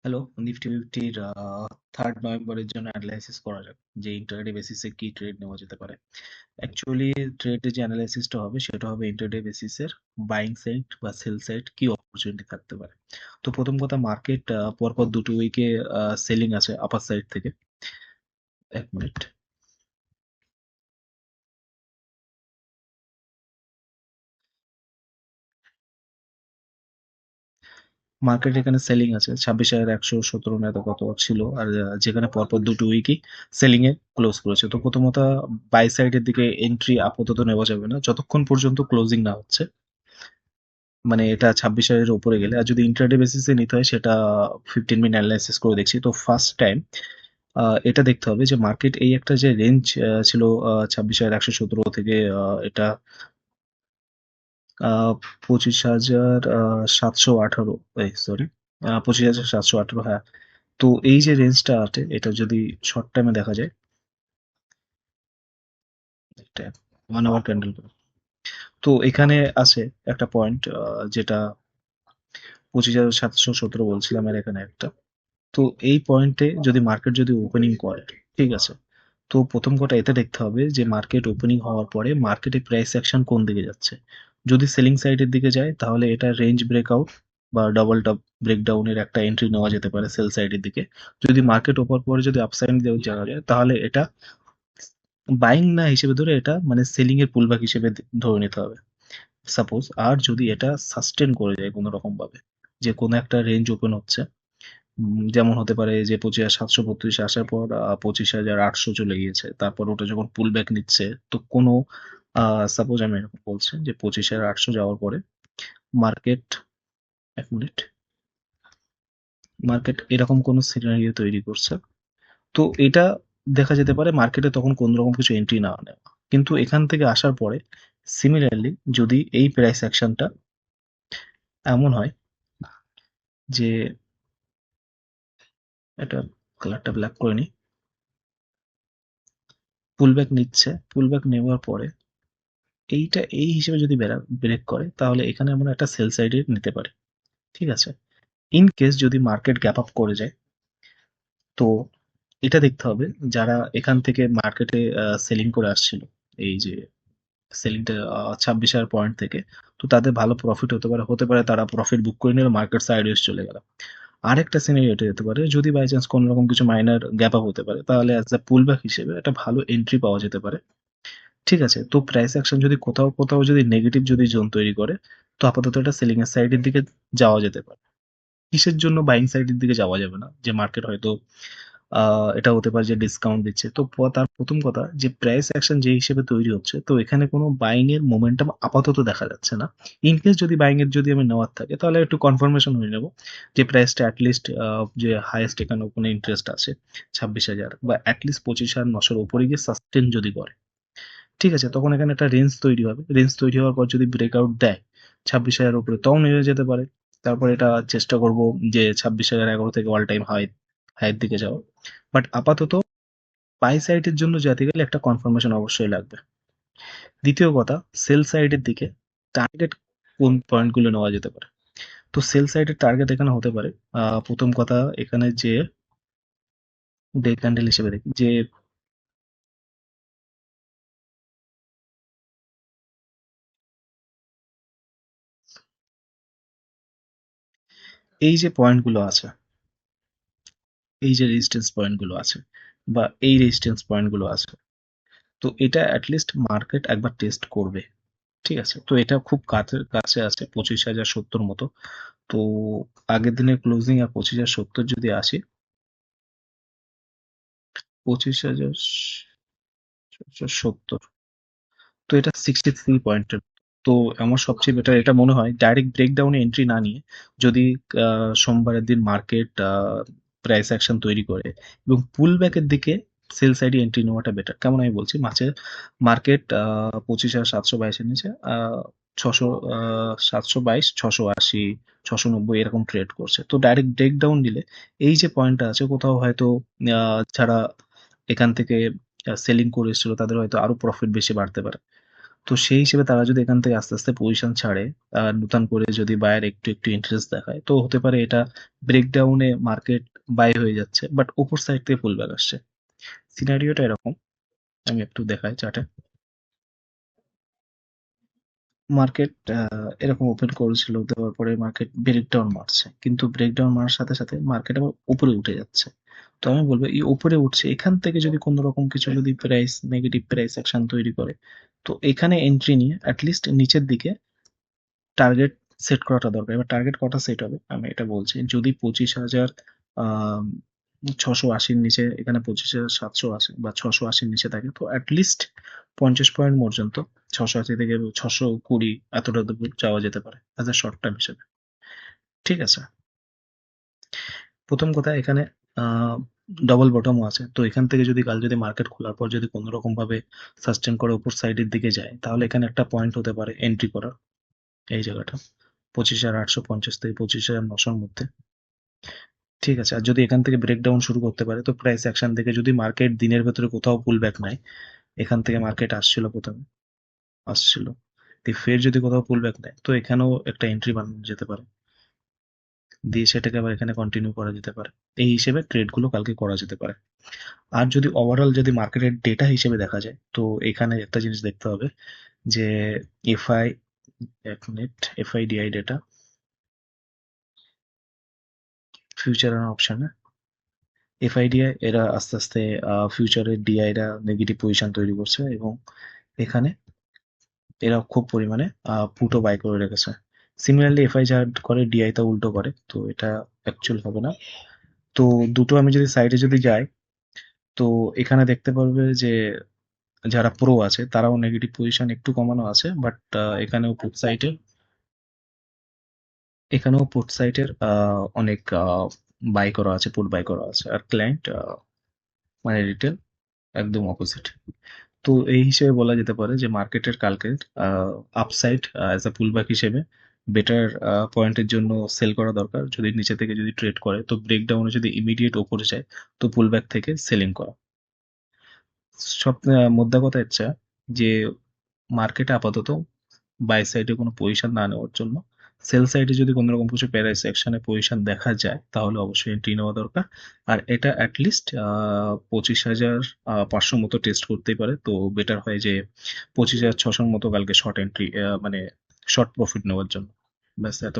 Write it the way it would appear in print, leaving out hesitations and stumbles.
Hello, Nifty ফিফটির 3rd নভেম্বরের জন্য analysis করা যাক যে ইন্টারডে বেসিসে কি ট্রেড নেওয়া যেতে পারে। অ্যাকচুয়ালি ট্রেডে যে অ্যানালাইসিসটা হবে সেটা হবে ইন্টারডে বেসিসের বাইং সাইড বা সেল সাইড কি অপরচুনিটি থাকতে পারে। তো প্রথম কথা, মার্কেট পরপর দুটো উইকে সেলিং আছে আপার সাইড থেকে। এক মিনিট। মার্কেট এখানে সেলিং আছে 26,117 না এত কত ছিল, আর যেখানে পরপর দুটো উইকই সেলিং এ ক্লোজ করেছে। তো প্রথমত বাই সাইডের দিকে এন্ট্রি আপাতত নেওয়া যাবে না যতক্ষণ পর্যন্ত ক্লোজিং না হচ্ছে, মানে এটা 26,000 এর উপরে গেলে। আর যদি ইন্ট্রাডে বেসিসে নিতে হয় সেটা 15 মিনিট অ্যানালাইসিস করে দেখছি। তো ফার্স্ট টাইম এটা দেখতে হবে যে মার্কেট এই একটা যে রেঞ্জ ছিল 26,117 থেকে এটা 25,718, সরি, 25,718, হ্যাঁ। তো এই যে রেঞ্জটা আছে এটা যদি শর্ট টাইমে দেখা যায়, এটা 1 আওয়ার ক্যান্ডেল। তো এখানে আছে একটা পয়েন্ট যেটা 25,717 বলছিলাম, আর এখানে একটা। তো এই পয়েন্টে যদি মার্কেট যদি ওপেনিং করে, ঠিক আছে, তো প্রথম কথা এটা দেখতে হবে যে মার্কেট ওপেনিং হওয়ার পরে মার্কেটে প্রাইস অ্যাকশন কোন দিকে যাচ্ছে। যদি সেলিং সাইডের দিকে যায় তাহলে এটা রেঞ্জ ব্রেকআউট বা ডবল টপ ব্রেকডাউনের একটা এন্ট্রি নেওয়া যেতে পারে সেল সাইডের দিকে। যদি মার্কেট ওপর পরে যদি আপসাইড যাওয়া যায় তাহলে এটা বাইং না হিসেবে ধরে এটা মানে সেলিং এর পুলব্যাক হিসেবে ধরে নিতে হবে সাপোজ। আর যদি এটা সাস্টেন করে যায় কোনো রকম ভাবে, যে কোনো একটা রেঞ্জ ওপেন হচ্ছে, যেমন হতে পারে যে 25,732 আসার পর 25,800 চলে গিয়েছে, তারপর ওটা যখন পুল ব্যাক নিচ্ছে, তো কোনো সাপোজ আমি এরকম বলছি যে 25,800 যাওয়ার পরে মার্কেট, এক মিনিট, মার্কেট এরকম কোনো সিনারিও তৈরি করছে, তো এটা দেখা যেতে পারে মার্কেটে তখন কোন রকম কিছু এন্ট্রি না নেওয়া। কিন্তু এখান থেকে আসার পরে সিমিলারলি যদি এই প্রাইস অ্যাকশনটা এমন হয় যে, এটা কালারটা ব্ল্যাক করে নি, পুলব্যাক নিচ্ছে, পুলব্যাক নেওয়ার পরে এইটা এই হিসেবে যদি ব্রেক করে তাহলে এখানে আমরা একটা সেল সাইডে নিতে পারি, ঠিক আছে। ইন কেস যদি মার্কেট গ্যাপ আপ করে যায়, তো এটা দেখতে হবে যারা এখান থেকে মার্কেটে সেলিং করে আসছিল, এই যে সেলিংটা 26,000 পয়েন্ট থেকে, তো তাদের ভালো প্রফিট হতে পারে তারা প্রফিট বুক করে নিল, মার্কেট সাইডওয়েজ চলে গেল। আরেকটা সিনারিও এটা যেতে পারে, যদি বাই চান্স কোনো রকম কিছু মাইনার গ্যাপ আপ হতে পারে তাহলে অ্যাজ আ পুল ব্যাক হিসেবে একটা ভালো এন্ট্রি পাওয়া যেতে পারে, ঠিক আছে। তো প্রাইস অ্যাকশন যদি কোথাও কোথাও যদি নেগেটিভ যদি জোন তৈরি করে, তো আপাতত এটা সেলিং এর সাইডের দিকে যাওয়া যেতে পারে। কিসের জন্য বাইং সাইডের দিকে যাওয়া যাবে না, যে মার্কেট হয়তো এটা হতে পারে যে ডিসকাউন্ট দিচ্ছে। তো তার প্রথম কথা যে প্রাইস অ্যাকশন যে হিসেবে তৈরি হচ্ছে, তো এখানে কোনো বাইং এর মোমেন্টাম আপাতত দেখা যাচ্ছে না। ইন কেস যদি বাইং এর যদি আমি নেওয়ার থাকে তাহলে একটু কনফার্মেশন হয়ে নেব যে প্রাইসটা অ্যাটলিস্ট যে হাইয়েস্ট এখানে ওখানে ইন্টারেস্ট আছে 26,000 বা অ্যাটলিস্ট 25,900 উপরে গিয়ে সাস্টেন যদি করে, ঠিক আছে, তখন এখানে একটা রেঞ্জ তৈরি হবে। রেঞ্জ তৈরি হওয়ার পর যদি ব্রেকআউট দেয় 26,000 উপরে, তখন নিয়ে যেতে পারে। তারপর এটা চেষ্টা করব যে 26,011 থেকে অল টাইম হাইয়ের দিকে যাওয়া। বাট আপাতত বাই সাইডের জন্য যেতে গেলে একটা কনফার্মেশন অবশ্যই লাগবে। দ্বিতীয় কথা, সেল সাইডের দিকে টার্গেট কোন পয়েন্টগুলো নেওয়া যেতে পারে। তো সেল সাইডের টার্গেট এখানে হতে পারে, প্রথম কথা এখানে যে ডে ক্যান্ডেল হিসেবে দেখি যে এই যে পয়েন্টগুলো আছে, এই যে রেজিস্ট্যান্স পয়েন্টগুলো আছে বা এই রেজিস্ট্যান্স পয়েন্টগুলো আছে, তো এটা অ্যাটলিস্ট মার্কেট একবার টেস্ট করবে, ঠিক আছে। তো এটা খুব কাছে কাছে আছে 25,070 মতো। তো আগের দিনের ক্লোজিং আর 25,070 যদি আসে, 25,070, তো এটা 63 পয়েন্টের। তো আমার সবচেয়ে বেটার এটা মনে হয় ডাইরেক্ট ব্রেকডাউনে এন্ট্রি না নিয়ে, যদি সোমবারের দিন মার্কেট প্রাইস অ্যাকশন তৈরি করে এবং পুল ব্যাকের দিকে সেল সাইডে এন্ট্রি নেওয়াটা বেটার। কেমন আমি বলছি, মার্কেট 25,722 নিচে 600, 722, 680, 690 এরকম ট্রেড করছে। তো ডাইরেক্ট ব্রেকডাউন দিলে এই যে পয়েন্টটা আছে কোথাও হয়তো যারা এখান থেকে সেলিং করে এসেছিল তাদের হয়তো আরো প্রফিট বেশি বাড়তে পারে। তো সেই হিসেবে তারা যদি এখান থেকে আস্তে আস্তে পজিশন ছাড়ে, নতুন করে যদি বায়ার একটু একটু ইন্টারেস্ট দেখায়, তো হতে পারে এটা ব্রেকডাউনে মার্কেট বাই হয়ে যাচ্ছে, বাট উপর সাইড থেকে পুল ব্যাক আসছে। সিনারিওটা এরকম, আমি একটু দেখাই চার্টে। মার্কেট এরকম ওপেন করেছিল, দেওয়ার পরে মার্কেট ব্রেকডাউন মারছে, কিন্তু ব্রেকডাউন মারার সাথে সাথে মার্কেট আবার উপরে উঠে যাচ্ছে। তো আমি বলবো এই উপরে উঠছে, এখান থেকে যদি কোনো রকম কিছু যদি প্রাইস নেগেটিভ প্রাইস অ্যাকশন তৈরি করে, তো এখানে এন্ট্রি নিয়ে অ্যাটলিস্ট নিচের দিকে টার্গেট সেট করাটা দরকার। এবার টার্গেট কটা সেট হবে আমি এটা বলছি। যদি 25,000 680-র নিচে, এখানে 25,780 বা 680-র নিচে থাকে, তো অ্যাটলিস্ট 50 পয়েন্ট পর্যন্ত, 680 থেকে 620 এতটা দূর যাওয়া যেতে পারে অ্যাজ এ শর্ট টার্ম হিসেবে। ঠিক আছে, প্রথম কথা এখানে ডবল বটমও আছে, তো এখান থেকে যদি কাল যদি মার্কেট খোলার পর যদি কোনো রকম ভাবে সাস্টেন করে উপর সাইডের দিকে যায়, তাহলে এখানে একটা পয়েন্ট হতে পারে এন্ট্রি করার, এই জায়গাটা 25,850 থেকে 25,900-র মধ্যে। ঠিক আছে, আর যদি এখান থেকে ব্রেকডাউন শুরু করতে পারে, তো প্রাইস অ্যাকশন থেকে যদি মার্কেট দিনের ভেতরে কোথাও পুল ব্যাক নেয়, এখান থেকে মার্কেট আসছিল প্রথমে, আসছিল, ফের যদি কোথাও পুল ব্যাক নেয়, তো এখানেও একটা এন্ট্রি বানানো যেতে পারে, দিয়ে সেটাকে আবার এখানে কন্টিনিউ করা যেতে পারে। এই হিসেবে ট্রেড গুলো কালকে করা যেতে পারে। আর যদি ওভারঅল যদি মার্কেটের ডেটা হিসেবে দেখা যায়, তো এখানে একটা জিনিস দেখতে হবে যে এফআই, এক মিনিট, এফআইডিআই ডেটা, ফিউচার আর অপশন, এফআইডিআই এরা আস্তে আস্তে ফিউচারের ডিআইরা নেগেটিভ পজিশন তৈরি করছে, এবং এখানে এরা খুব পরিমাণে পুটও বাই করে রেখেছে। সিমিলারলি এফআই যা করে ডিআই তা উল্টো করে, তো এটা অ্যাকচুয়াল হবে না। তো দুটো আমি যদি সাইডে যদি যাই, তো এখানে দেখতে পারবে যে যারা প্রো আছে তারাও নেগেটিভ পজিশন একটু কমানো আছে, বাট এখানেও পুট সাইডে, এখানেও পুট সাইডের অনেক বাই করা আছে, পুট বাই করা আছে, আর ক্লায়েন্ট মানে রিটেল একদম অপোজিট। তো এই হিসেবে বলা যেতে পারে যে মার্কেটের কালকের আপসাইড অ্যাজ আ পুলব্যাক হিসেবে বেটার পয়েন্টের জন্য সেল করা দরকার। যদি নিচে থেকে যদি ট্রেড করে, তো ব্রেকডাউনে যদি ইমিডিয়েট ওপরে যায়, তো পুলব্যাক থেকে সেলিং করা। সব মোদ্দা কথা হচ্ছে যে মার্কেটে আপাতত বাই সাইডে কোনো পজিশন না নেওয়ার জন্য, সেল সাইডে যদি কোনো রকম কিছু প্যারাইস অ্যাকশনে পজিশন দেখা যায়, তাহলে অবশ্যই এন্ট্রি নেওয়া দরকার। আর এটা অ্যাটলিস্ট 25,500 মতো টেস্ট করতেই পারে, তো বেটার হয় যে 25,600-র মতো কালকে শর্ট এন্ট্রি, মানে শর্ট প্রফিট নেওয়ার জন্য। ব্যাস এত।